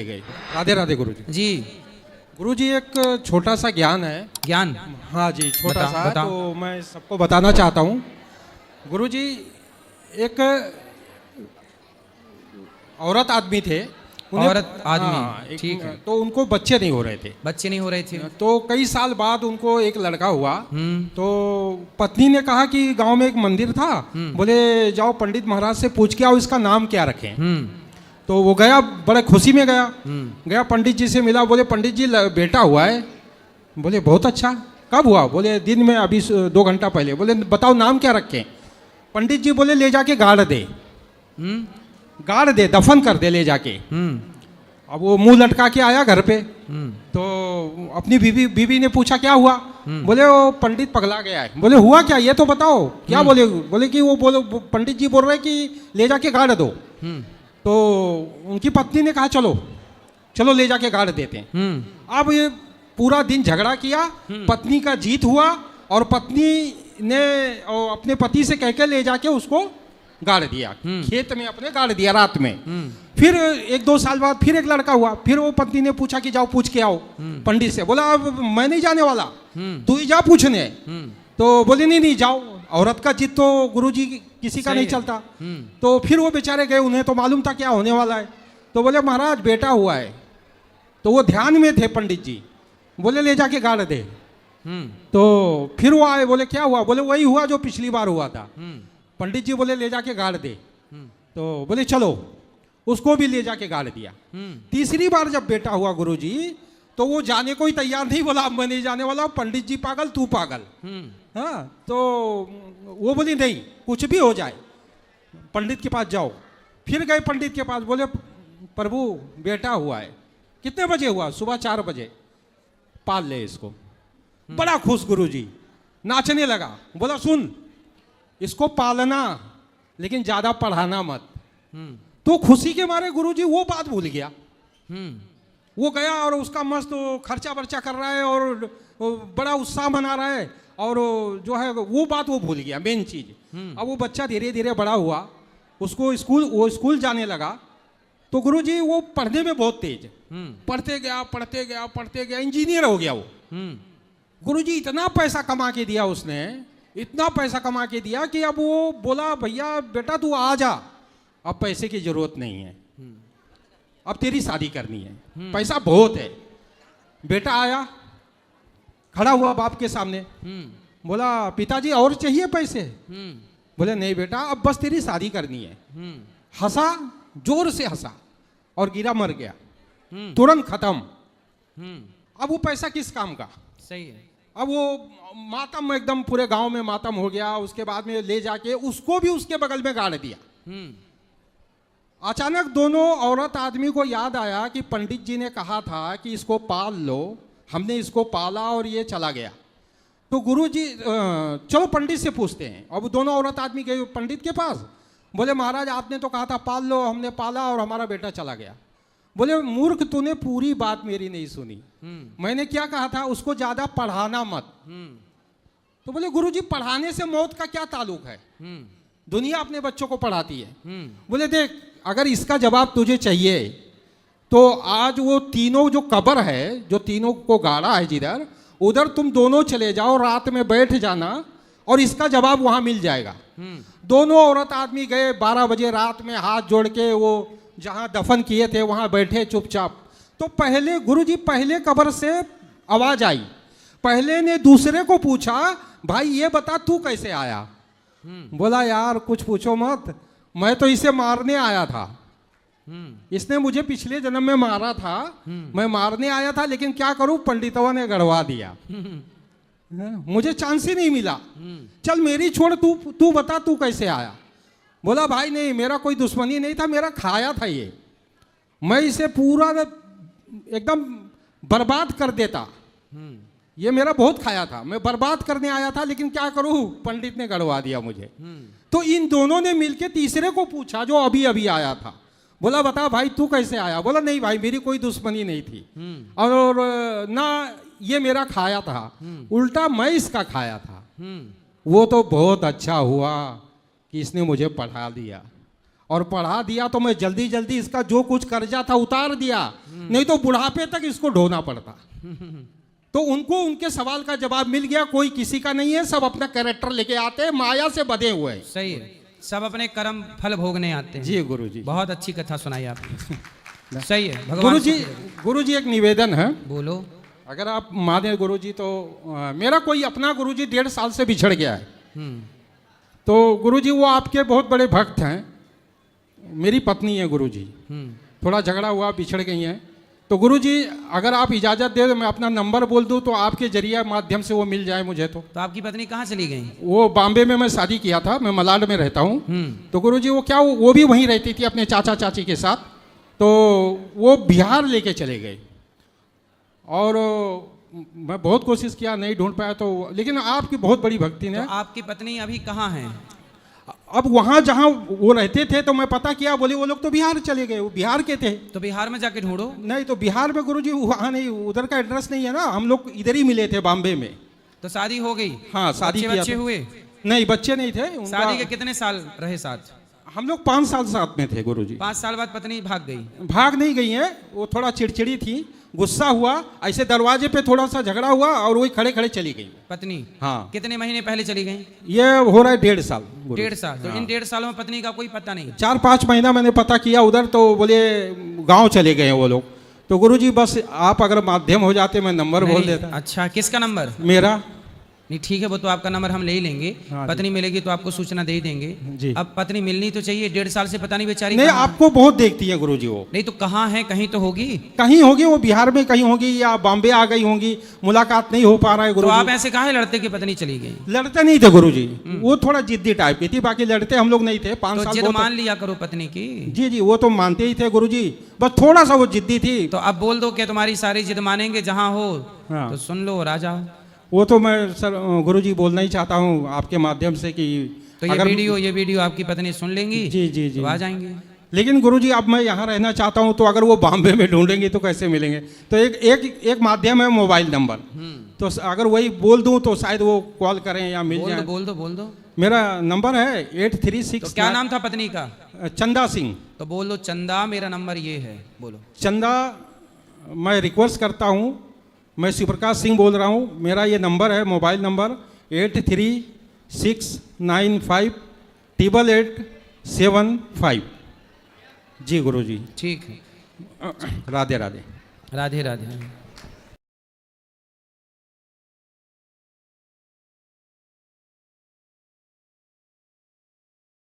चले गए। राधे राधे गुरुजी। जी गुरुजी एक छोटा सा ज्ञान है। ज्ञान? हाँ जी, छोटा सा बताओ। तो मैं सबको बताना चाहता हूँ। गुरुजी एक औरत आदमी थे। औरत आदमी, हाँ, ठीक है। तो उनको बच्चे नहीं हो रहे थे। बच्चे नहीं हो रहे थे। तो कई साल बाद उनको एक लड़का हुआ। तो पत्नी ने कहा कि गांव में एक मंदिर था, बोले जाओ पंडित महाराज से पूछ के आओ इसका नाम क्या रखें। तो वो गया, बड़े खुशी में गया पंडित जी से मिला। बोले पंडित जी बेटा हुआ है। बोले बहुत अच्छा, कब हुआ? बोले दिन में अभी 2 घंटा पहले। बोले बताओ नाम क्या रखें? पंडित जी बोले ले जाके गाड़ दे, गाड़ दे, दफन कर दे ले जाके। अब वो मुंह लटका के आया घर पे। तो अपनी बीवी ने पूछा क्या हुआ? बोले वो पंडित पगला गया है। बोले हुआ क्या, ये तो बताओ क्या? बोले कि वो पंडित जी बोल रहे कि ले जाके गाड़ दो। तो उनकी पत्नी ने कहा चलो चलो ले जाके गाड़ देते हैं। अब ये पूरा दिन झगड़ा किया, पत्नी का जीत हुआ और पत्नी ने अपने पति से कहकर ले जाके उसको गाड़ दिया, खेत में अपने गाड़ दिया रात में। फिर 1-2 साल बाद फिर एक लड़का हुआ। फिर वो पत्नी ने पूछा कि जाओ पूछ के आओ पंडित से। बोला अब मैं नहीं जाने वाला, तू ही जा पूछने। तो बोले नहीं जाओ, औरत का जिद तो गुरुजी किसी का नहीं चलता। तो फिर वो बेचारे गए, उन्हें तो मालूम था क्या होने वाला है। तो बोले महाराज बेटा हुआ है। तो वो ध्यान में थे पंडित जी। बोले ले जाके गाड़ दे। तो फिर वो आए, बोले क्या हुआ? बोले वही हुआ जो पिछली बार हुआ था। पंडित जी बोले ले जाके गाड़ दे। तो बोले चलो, उसको भी ले जाके गाड़ दिया। तीसरी बार जब बेटा हुआ गुरुजी, तो वो जाने को ही तैयार नहीं। बोला अब मैं नहीं जाने वाला, पंडित जी पागल तू पागल। हाँ, तो वो बोली नहीं, कुछ भी हो जाए पंडित के पास जाओ। फिर गए पंडित के पास, बोले प्रभु बेटा हुआ है। कितने बजे हुआ? सुबह 4 बजे। पाल ले इसको। बड़ा खुश गुरुजी, नाचने लगा। बोला सुन, इसको पालना लेकिन ज्यादा पढ़ाना मत। तो खुशी के मारे गुरुजी वो बात भूल गया। वो गया और उसका मस्त खर्चा वर्चा कर रहा है और बड़ा उत्साह मना रहा है, और जो है वो बात वो भूल गया, मेन चीज। अब वो बच्चा धीरे धीरे बड़ा हुआ, उसको स्कूल जाने लगा। तो गुरुजी वो पढ़ने में बहुत तेज, पढ़ते गया इंजीनियर हो गया वो। गुरुजी इतना पैसा कमा के दिया उसने, इतना पैसा कमा के दिया कि अब वो बोला भैया बेटा तू आ जा, अब पैसे की जरूरत नहीं है, अब तेरी शादी करनी है, पैसा बहुत है। बेटा आया, खड़ा हुआ बाप के सामने। बोला पिताजी और चाहिए पैसे? बोले नहीं बेटा, अब बस तेरी शादी करनी है। हंसा, जोर से हंसा और गिरा, मर गया, तुरंत खत्म। अब वो पैसा किस काम का? सही है। अब वो मातम, एकदम पूरे गांव में मातम हो गया। उसके बाद में ले जाके उसको भी उसके बगल में गाड़ दिया। अचानक दोनों औरत आदमी को याद आया कि पंडित जी ने कहा था कि इसको पाल लो, हमने इसको पाला और ये चला गया। तो गुरुजी चलो पंडित से पूछते हैं। अब दोनों औरत आदमी गए पंडित के पास। बोले महाराज आपने तो कहा था पाल लो, हमने पाला और हमारा बेटा चला गया। बोले मूर्ख, तूने पूरी बात मेरी नहीं सुनी। मैंने क्या कहा था? उसको ज्यादा पढ़ाना मत। तो बोले गुरुजी पढ़ाने से मौत का क्या ताल्लुक है? दुनिया अपने बच्चों को पढ़ाती है। बोले देख, अगर इसका जवाब तुझे चाहिए तो आज वो तीनों जो कब्र है, जो तीनों को गाड़ा है जिधर, उधर तुम दोनों चले जाओ, रात में बैठ जाना और इसका जवाब वहां मिल जाएगा। दोनों औरत आदमी गए 12 बजे रात में, हाथ जोड़ के वो जहां दफन किए थे वहां बैठे चुपचाप। तो पहले गुरुजी, पहले कब्र से आवाज आई। पहले ने दूसरे को पूछा भाई ये बता तू कैसे आया? बोला यार कुछ पूछो मत, मैं तो इसे मारने आया था। इसने मुझे पिछले जन्म में मारा था, मैं मारने आया था, लेकिन क्या करूं, पंडितवा ने गड़वा दिया, मुझे चांस ही नहीं मिला। चल मेरी छोड़, तू बता तू कैसे आया? बोला भाई नहीं, मेरा कोई दुश्मनी नहीं था, मेरा खाया था ये, मैं इसे पूरा एकदम बर्बाद कर देता, ये मेरा बहुत खाया था, मैं बर्बाद करने आया था, लेकिन क्या करूं, पंडित ने गड़वा दिया मुझे। तो इन दोनों ने मिलके तीसरे को पूछा जो अभी अभी आया था। बोला बता भाई तू कैसे आया? बोला नहीं भाई मेरी कोई दुश्मनी नहीं थी, और ना ये मेरा खाया था, उल्टा मैं इसका खाया था। वो तो बहुत अच्छा हुआ कि इसने मुझे पढ़ा दिया, और पढ़ा दिया तो मैं जल्दी जल्दी इसका जो कुछ कर्जा था उतार दिया, नहीं तो बुढ़ापे तक इसको ढोना पड़ता। तो उनको उनके सवाल का जवाब मिल गया, कोई किसी का नहीं है, सब अपना कैरेक्टर लेके आते हैं, माया से बधे हुए हैं। सही है, सब अपने कर्म फल भोगने आते हैं। जी गुरुजी, बहुत अच्छी कथा सुनाई आपने। सही है भगवान। गुरुजी एक निवेदन है, बोलो। अगर आप माने गुरुजी तो मेरा कोई अपना गुरुजी 1.5 साल से बिछड़ गया है। तो गुरुजी वो आपके बहुत बड़े भक्त हैं, मेरी पत्नी है गुरुजी, थोड़ा झगड़ा हुआ, बिछड़ गई हैं। तो गुरुजी अगर आप इजाज़त दे तो मैं अपना नंबर बोल दूं तो आपके जरिए माध्यम से वो मिल जाए मुझे। तो आपकी पत्नी कहाँ चली गई? वो बॉम्बे में मैं शादी किया था, मैं मलाड में रहता हूँ। तो गुरुजी वो क्या वो भी वहीं रहती थी अपने चाचा चाची के साथ, तो वो बिहार लेके चले गए और मैं बहुत कोशिश किया, नहीं ढूंढ पाया। तो लेकिन आपकी बहुत बड़ी भक्ति ने। तो आपकी पत्नी अभी कहाँ है? अब वहाँ जहाँ वो रहते थे तो मैं पता किया, बोले वो लोग तो बिहार चले गए, वो बिहार के थे। तो बिहार में जाके ढूंढो। नहीं तो बिहार में गुरुजी वहाँ नहीं, उधर का एड्रेस नहीं है ना, हम लोग इधर ही मिले थे बॉम्बे में। तो शादी हो गई? हाँ शादी किया। बच्चे हुए? नहीं बच्चे नहीं थे। शादी के कितने साल रहे साथ? हम लोग 5 साल साथ में थे गुरुजी। 5 साल बाद पत्नी भाग गई? भाग नहीं गई है, वो थोड़ा चिड़चिड़ी थी, गुस्सा हुआ, ऐसे दरवाजे पे थोड़ा सा झगड़ा हुआ और वही खड़े खड़े चली गई पत्नी। हाँ। कितने महीने पहले चली गई? ये हो रहा है 1.5 साल। 1.5 साल। तो इन 1.5 सालों में पत्नी का कोई पता नहीं? 4-5 महीना मैंने पता किया उधर, तो बोले गांव चले गए वो लोग। तो गुरुजी बस आप अगर माध्यम हो जाते मैं नंबर बोल देता। अच्छा, किसका नंबर? मेरा। नहीं ठीक है, वो तो आपका नंबर हम ले ही लेंगे। हाँ, पत्नी मिलेगी तो आपको सूचना दे ही देंगे जी। अब पत्नी मिलनी तो चाहिए, 1.5 साल से पता नहीं बेचारी नहीं आपको बहुत देखती है गुरुजी वो। नहीं तो कहाँ है? कहीं तो होगी। कहीं होगी वो, बिहार में कहीं होगी या बॉम्बे आ गई होंगी, मुलाकात नहीं हो पा रहा है तो गुरुजी। आप ऐसे काहे लड़ते कि पत्नी चली गई? लड़ते नहीं थे गुरुजी, वो थोड़ा जिद्दी टाइप की थी, बाकी लड़ते हम लोग नहीं थे। 5 तो साल जिद बहुत। मान लिया करो पत्नी की। जी जी वो तो मानते ही थे गुरुजी, बस थोड़ा सा वो जिद्दी थी। तो अब बोल दो कि तुम्हारी सारी जिद मानेंगे, जहाँ हो हाँ। तो सुन लो राजा। वो तो मैं सर गुरुजी बोलना ही चाहता हूँ आपके माध्यम से कि तो ये वीडियो आपकी पत्नी सुन लेंगी। जी जी जी तो आ जाएंगे। लेकिन गुरुजी अब मैं यहाँ रहना चाहता हूँ, तो अगर वो बॉम्बे में ढूंढेंगे तो कैसे मिलेंगे? तो एक माध्यम है मोबाइल नंबर, तो अगर वही बोल दूँ तो शायद वो कॉल करें या मिल जाए। बोल दो। मेरा नंबर है 836। तो क्या नाम था पत्नी का? चंदा सिंह। तो बोल दो, चंदा मेरा नंबर ये है। बोलो। चंदा, मैं रिक्वेस्ट करता हूँ, मैं शिवप्रकाश सिंह बोल रहा हूँ, मेरा ये नंबर है मोबाइल नंबर 8369588875। जी गुरुजी। ठीक है। राधे राधे। राधे राधे।